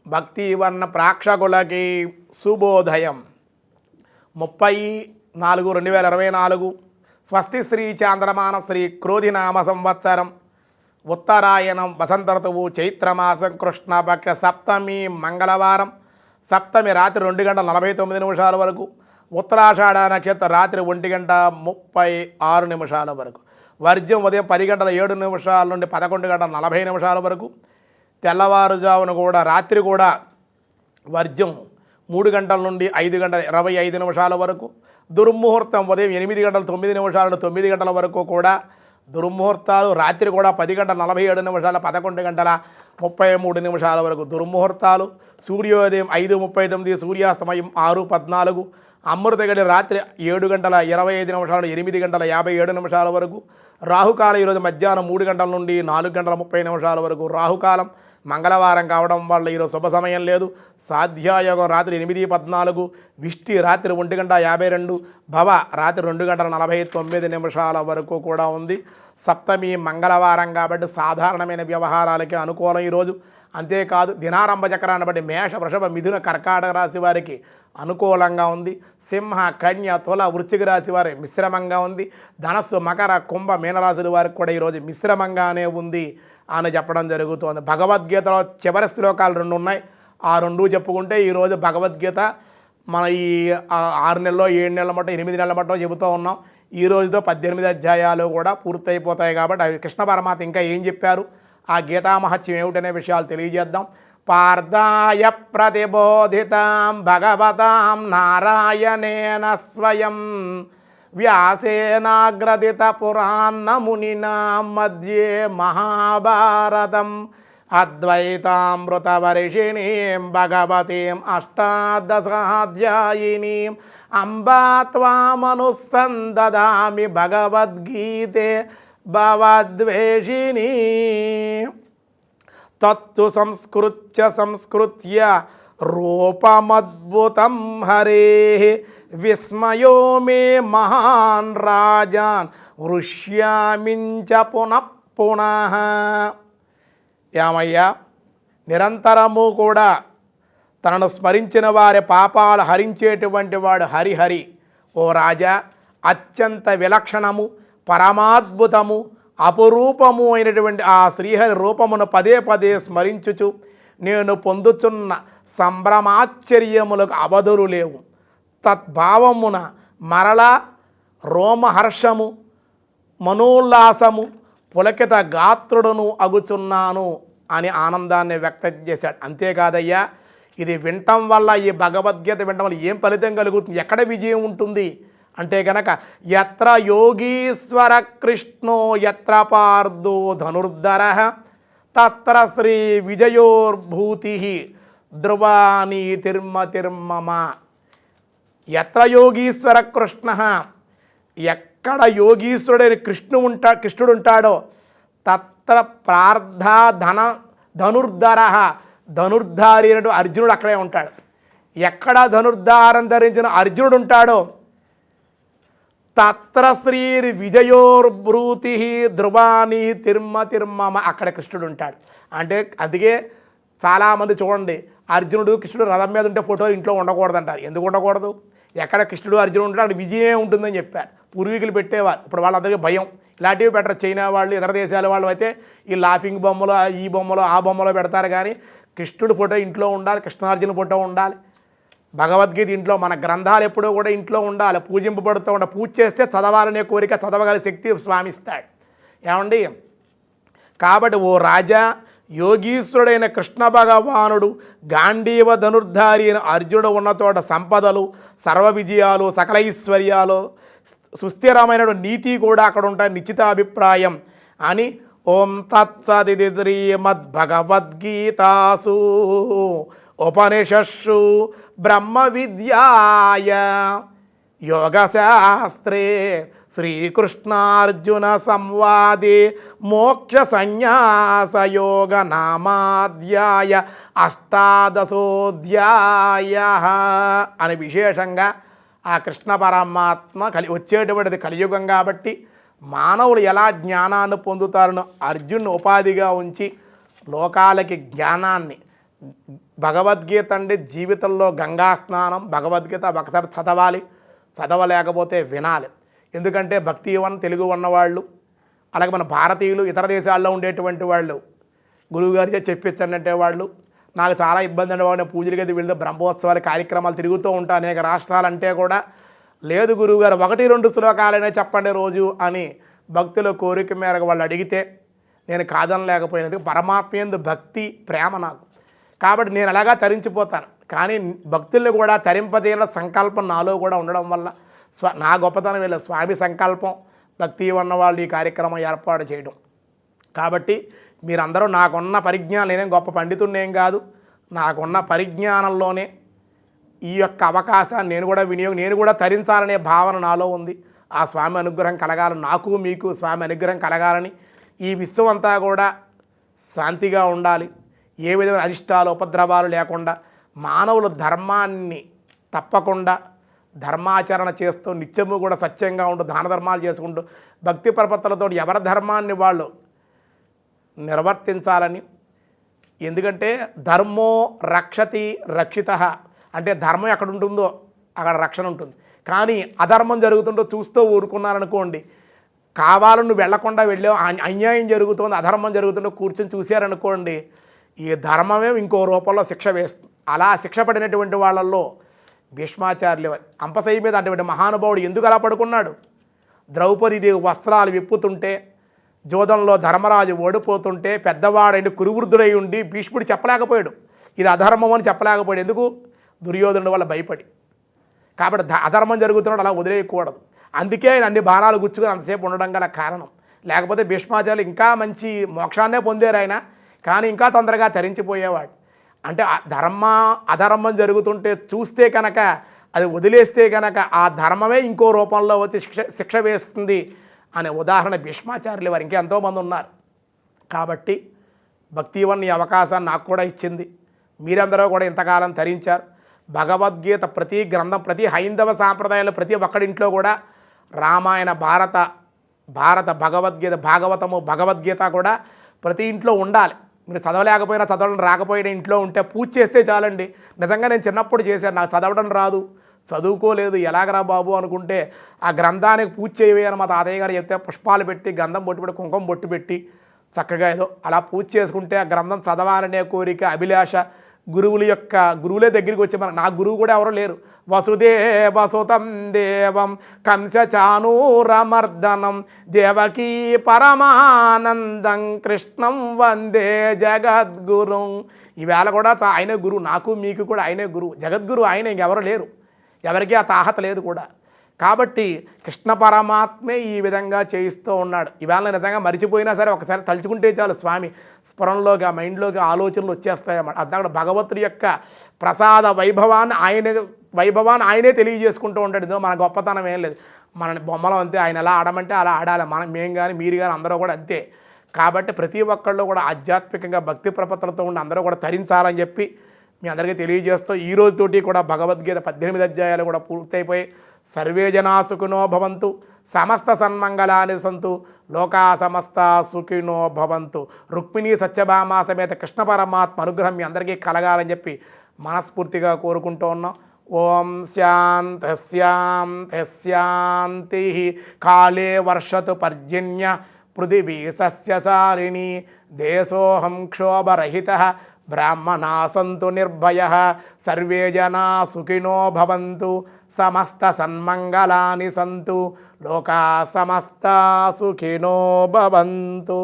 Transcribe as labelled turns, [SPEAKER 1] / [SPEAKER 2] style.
[SPEAKER 1] భక్తివర్ణ ప్రేక్షకులకి శుభోదయం. 30/4/2024 స్వస్తి శ్రీ చాంద్రమాన శ్రీ క్రోధినామ సంవత్సరం ఉత్తరాయణం వసంత ఋతువు చైత్రమాసం కృష్ణపక్ష సప్తమి మంగళవారం. సప్తమి రాత్రి 2:49 వరకు, ఉత్తరాషాఢ నక్షత్ర రాత్రి 1:36 వరకు, వర్జ్యం ఉదయం 10:07 నుండి 11:40 వరకు, తెల్లవారుజామున కూడా రాత్రి కూడా వర్జ్యం 3 గంటల నుండి 5:25 వరకు, దుర్ముహూర్తం ఉదయం 8:09 నుండి 9 వరకు కూడా దుర్ముహూర్తాలు, రాత్రి కూడా 10:47 11:33 వరకు దుర్ముహూర్తాలు, సూర్యోదయం 5:39, సూర్యాస్తమయం 6:14, అమృతగడి రాత్రి 7:25 నుండి 8:57 వరకు, రాహుకాలం ఈరోజు మధ్యాహ్నం 3 గంటల నుండి 4:30 వరకు రాహుకాలం. మంగళవారం కావడం వల్ల ఈరోజు శుభ సమయం లేదు. సాధ్యాయోగం రాత్రి 8:14, విష్టి రాత్రి 1:52, భవ రాత్రి 2:49 వరకు కూడా ఉంది. సప్తమి మంగళవారం కాబట్టి సాధారణమైన వ్యవహారాలకి అనుకూలం ఈరోజు. అంతేకాదు దినారంభ చక్రాన్ని బట్టి మేష, వృషభ, మిథున, కర్కాటక రాశి వారికి అనుకూలంగా ఉంది. సింహ, కన్య, తుల, వృశ్చిక రాశి వారి మిశ్రమంగా ఉంది. ధనస్సు, మకర, కుంభ, మీనరాశుల వారికి కూడా ఈరోజు మిశ్రమంగానే ఉంది అని చెప్పడం జరుగుతుంది. భగవద్గీతలో చివరి శ్లోకాలు 2 ఉన్నాయి. ఆ 2 చెప్పుకుంటే ఈరోజు భగవద్గీత మన ఈ 6 నెలలో 7 నెలల మట్టో 8 నెలల మట్టో చెబుతూ ఉన్నాం. ఈ రోజుతో 18 అధ్యాయాలు కూడా పూర్తయిపోతాయి కాబట్టి అవి కృష్ణ పరమాత్మ ఇంకా ఏం చెప్పారు, ఆ గీతామహత్యం ఏమిటనే విషయాలు తెలియజేద్దాం. పార్థాయ ప్రతిబోధితాం భగవతాం నారాయణేన స్వయం వ్యాసేనాగ్రదిత పురాణమునినా మధ్యే మహాభారతం అద్వైతామృతవర్షిణీం భగవతీం అష్టాదశాధ్యాయినీం అంబా త్వామనుసందదామి భగవద్గీతే భవద్వేషిణీ. తత్తు సంస్కృత్య రూపమద్భుతం హరేః విస్మయో మే మహాన్ రాజాన్ వృష్యామించ పునః పునః. ఏమయ్యా, నిరంతరము కూడా తనను స్మరించిన వారి పాపాలు హరించేటువంటి వాడు హరిహరి. ఓ రాజా, అత్యంత విలక్షణము, పరమాద్భుతము, అపురూపము అయినటువంటి ఆ శ్రీహరి రూపమును పదే పదే స్మరించుచు నేను పొందుచున్న సంభ్రమాశ్చర్యములకు అవధులు లేవు. తద్భావమున మరలా రోమహర్షము, మనోల్లాసము, పులకిత గాత్రుడును అగుచున్నాను అని ఆనందాన్ని వ్యక్తం చేశాడు. అంతేకాదయ్యా, ఇది వినటం వల్ల, ఈ భగవద్గీత వినటం వల్ల ఏం ఫలితం కలుగుతుంది, ఎక్కడ విజయం ఉంటుంది అంటే కనుక యత్ర యోగీశ్వర కృష్ణో యత్ర పార్థో ధనుర్ధరః తత్ర శ్రీ విజయోర్భూతి ధ్రువానీతిర్మతిర్మమ. యత్ర యోగీశ్వర కృష్ణ, ఎక్కడ యోగీశ్వరుడైన కృష్ణుడు ఉంటాడో తత్ర ప్రార్థ ధనుర్ధరః, ధనుర్ధారి అయినటు అర్జునుడు అక్కడే ఉంటాడు. ఎక్కడ ధనుర్ధారం ధరించిన అర్జునుడు ఉంటాడో తత్ర శ్రీ విజయోర్భూతి ధ్రువాని తిర్మతిర్మమ, అక్కడ కృష్ణుడు ఉంటాడు. అంటే అందుకే చాలామంది చూడండి, అర్జునుడు కృష్ణుడు రథం మీద ఉంటే ఫోటోలు ఇంట్లో ఉండకూడదు అంటారు. ఎందుకు ఉండకూడదు? ఎక్కడ కృష్ణుడు అర్జునుడు ఉంటాడు అక్కడ విజయం ఉంటుందని చెప్పారు పూర్వీకులు పెట్టేవారు. ఇప్పుడు వాళ్ళందరికీ భయం. ఇలాంటివి పెట్టరు. చైనా వాళ్ళు, ఇతర దేశాల వాళ్ళు అయితే ఈ లాఫింగ్ బొమ్మలు, ఈ బొమ్మలు, ఆ బొమ్మలో పెడతారు. కానీ కృష్ణుడు ఫోటో ఇంట్లో ఉండాలి, కృష్ణార్జున ఫోటో ఉండాలి. భగవద్గీత ఇంట్లో, మన గ్రంథాలు ఎప్పుడూ కూడా ఇంట్లో ఉండాలి, పూజింపబడుతూ ఉండాలి. పూజ చేస్తే చదవాలనే కోరిక, చదవగల శక్తి స్వామిస్తాడు. ఏమండి, కాబట్టి ఓ రాజా, యోగీశ్వరుడైన కృష్ణ భగవానుడు, గాంధీవ ధనుర్ధారి అయిన అర్జునుడు ఉన్న చోట సంపదలు, సర్వ విజయాలు, సకల ఐశ్వర్యాలు, సుస్థిరమైన నీతి కూడా అక్కడ ఉంటాయి. నిశ్చితాభిప్రాయం అని ఓం తత్సదితి శ్రీమద్భగవద్గీతాసు ఉపనిషత్సు బ్రహ్మ విద్యాయ యోగశాస్త్రే శ్రీకృష్ణార్జున సంవాదే మోక్ష సన్యాసయోగ నామాధ్యాయ అష్టాదశోధ్యాయ అని విశేషంగా ఆ కృష్ణ పరమాత్మ వచ్చేటువంటిది కలియుగం కాబట్టి మానవులు ఎలా జ్ఞానాన్ని పొందుతారని అర్జునుని ఉపాధిగా ఉంచి లోకాలకి జ్ఞానాన్ని భగవద్గీత అంటే జీవితంలో గంగా స్నానం. భగవద్గీత ఒకసారి చదవాలి, చదవలేకపోతే వినాలి. ఎందుకంటే భక్తి తెలుగు ఉన్నవాళ్ళు, అలాగే మన భారతీయులు ఇతర దేశాల్లో ఉండేటువంటి వాళ్ళు గురువుగారిచే చెప్పించండి అంటే వాళ్ళు నాకు చాలా ఇబ్బంది ఉండేవాడు. నేను పూజల గది వెళ్తే బ్రహ్మోత్సవాలు కార్యక్రమాలు తిరుగుతూ ఉంటాను అనేక రాష్ట్రాలంటే కూడా, లేదు గురువుగారు 1-2 శ్లోకాలైనా చెప్పండి రోజు అని భక్తుల కోరిక మేరకు వాళ్ళు అడిగితే నేను కాదనలేకపోయినందుకు పరమాత్మ యందు భక్తి ప్రేమ నాకు. కాబట్టి నేను అలాగా తరించిపోతాను. కానీ భక్తుల్ని కూడా తరింపజేయాల సంకల్పం నాలో కూడా ఉండడం వల్ల నా గొప్పతనం వీళ్ళ స్వామి సంకల్పం భక్తి ఉన్నవాళ్ళు ఈ కార్యక్రమం ఏర్పాటు చేయడం. కాబట్టి మీరందరూ నాకున్న పరిజ్ఞానం, నేనేం గొప్ప పండితుడినేం కాదు, నాకున్న పరిజ్ఞానంలోనే ఈ యొక్క అవకాశాన్ని నేను కూడా తరించాలనే భావన నాలో ఉంది. ఆ స్వామి అనుగ్రహం కలగాలని, నాకు మీకు స్వామి అనుగ్రహం కలగాలని, ఈ విశ్వం అంతా కూడా శాంతిగా ఉండాలి, ఏ విధమైన అరిష్టాలు ఉపద్రవాలు లేకుండా మానవులు ధర్మాన్ని తప్పకుండా ధర్మాచరణ చేస్తూ నిత్యము కూడా సత్యంగా ఉంటూ దాన ధర్మాలు చేసుకుంటూ భక్తి ప్రపత్తులతో ఎవరి ధర్మాన్ని వాళ్ళు నిర్వర్తించాలని. ఎందుకంటే ధర్మో రక్షతి రక్షిత అంటే ధర్మం ఎక్కడ ఉంటుందో అక్కడ రక్షణ ఉంటుంది. కానీ అధర్మం జరుగుతుందో చూస్తూ ఊరుకున్నారనుకోండి, కావాలని వెళ్లకుండా వెళ్ళావు, అన్యాయం జరుగుతుంది, అధర్మం జరుగుతుందో కూర్చొని చూశారనుకోండి, ఈ ధర్మమే ఇంకో రూపంలో శిక్ష వేస్తుంది. అలా శిక్ష పడినటువంటి వాళ్ళల్లో భీష్మాచార్యులు అంపశయ్య మీద అటువంటి మహానుభావుడు ఎందుకు అలా పడుకున్నాడు? ద్రౌపదీదేవి వస్త్రాలు విప్పుతుంటే, జోదంలో ధర్మరాజు ఓడిపోతుంటే పెద్దవాడైన కురువృద్ధుడై ఉండి భీష్ముడు చెప్పలేకపోయాడు, ఇది అధర్మం అని చెప్పలేకపోయాడు. ఎందుకు? దుర్యోధనుడి వల్ల భయపడి. కాబట్టి అధర్మం జరుగుతున్నాడు అలా వదిలేయకూడదు. అందుకే ఆయన అన్ని బాణాలు గుచ్చుకొని అంతసేపు ఉండడం గల కారణం. లేకపోతే భీష్మాచార్యులు ఇంకా మంచి మోక్షాన్నే పొందారు ఆయన, కానీ ఇంకా తొందరగా తరించిపోయేవాడు. అంటే అధర్మం జరుగుతుంటే చూస్తే కనుక అది వదిలేస్తే కనుక ఆ ధర్మమే ఇంకో రూపంలో వచ్చి శిక్ష వేస్తుంది అనే ఉదాహరణ భీష్మాచార్యులు వారు ఇంకా ఎంతోమంది ఉన్నారు. కాబట్టి భక్తివన్ ఈ అవకాశాన్ని నాకు కూడా ఇచ్చింది. మీరందరూ కూడా ఇంతకాలం తరించారు. భగవద్గీత ప్రతి గ్రంథం, ప్రతి హైందవ సాంప్రదాయంలో ప్రతి ఒక్కడింట్లో కూడా రామాయణ, భారత భగవద్గీత కూడా ప్రతి ఇంట్లో ఉండాలి. మీరు చదవలేకపోయినా, చదవడం రాకపోయినా ఇంట్లో ఉంటే పూజ చేస్తే చాలండి. నిజంగా నేను చిన్నప్పుడు చేశాను, నాకు చదవడం రాదు, చదువుకోలేదు, ఎలాగరా బాబు అనుకుంటే ఆ గ్రంథానికి పూజ చేయవేయని మా తాతయ్య గారు చెప్తే పుష్పాలు పెట్టి, గంధం బొట్టు పెట్టి, కుంకుమ బొట్టు పెట్టి చక్కగా ఏదో అలా పూజ చేసుకుంటే ఆ గ్రంథం చదవాలనే కోరిక, అభిలాష గురువులే దగ్గరికి వచ్చి నా గురువు కూడా ఎవరో లేరు. వసుదేవసుతం దేవం కంసచానూరమర్దనం దేవకీ పరమానందం కృష్ణం వందే జగద్గురుం. ఈవేళ కూడా ఆయనే గురువు, నాకు మీకు కూడా ఆయనే గురువు, జగద్గురు ఆయన, ఇంకెవరు లేరు, ఎవరికీ ఆ తాహత లేదు కూడా. కాబట్టి కృష్ణ పరమాత్మే ఈ విధంగా చేయిస్తూ ఉన్నాడు. ఇవాళ నిజంగా మరిచిపోయినా సరే ఒకసారి తలుచుకుంటే చాలు స్వామి స్ఫురణలోకి, ఆ మైండ్లోకి ఆలోచనలు వచ్చేస్తాయన్నమాట. అక్కడ భగవంతుడి యొక్క ప్రసాద వైభవాన్ని ఆయనే తెలియజేసుకుంటూ ఉంటాడు. ఇందులో మన గొప్పతనం ఏం లేదు, మన బొమ్మలు అంతే, ఆయన ఎలా ఆడమంటే అలా ఆడాలి, మేము కానీ మీరు కానీ అందరూ కూడా అంతే. కాబట్టి ప్రతి ఒక్కళ్ళు కూడా ఆధ్యాత్మికంగా భక్తి ప్రపత్తులతో ఉండి అందరూ కూడా తరించాలని చెప్పి మీ అందరికీ తెలియజేస్తూ ఈ రోజుతోటి కూడా భగవద్గీత 18 అధ్యాయాలు కూడా పూర్తయిపోయి సర్వే జనా సుఖినో భవంతు, సమస్త సన్మంగళాని సంతు, లోకా సమస్త సుఖినో భవంతు. రుక్మిణీ సత్యభామ సమేత కృష్ణ పరమాత్మ అనుగ్రహం మీ అందరికీ కలగాలని చెప్పి మనస్ఫూర్తిగా కోరుకుంటూ ఉన్నాం. ఓం శాంతి కాళే వర్షతు పర్జన్య పృథివీ సస్యసారిణి దేశోహం క్షోభరహితః బ్రాహ్మణా సంతు నిర్భయః సర్వే జనా సుఖినో భవంతు సమస్త సన్మంగళాని సంతు లోకా సమస్త సుఖినో భవంతు.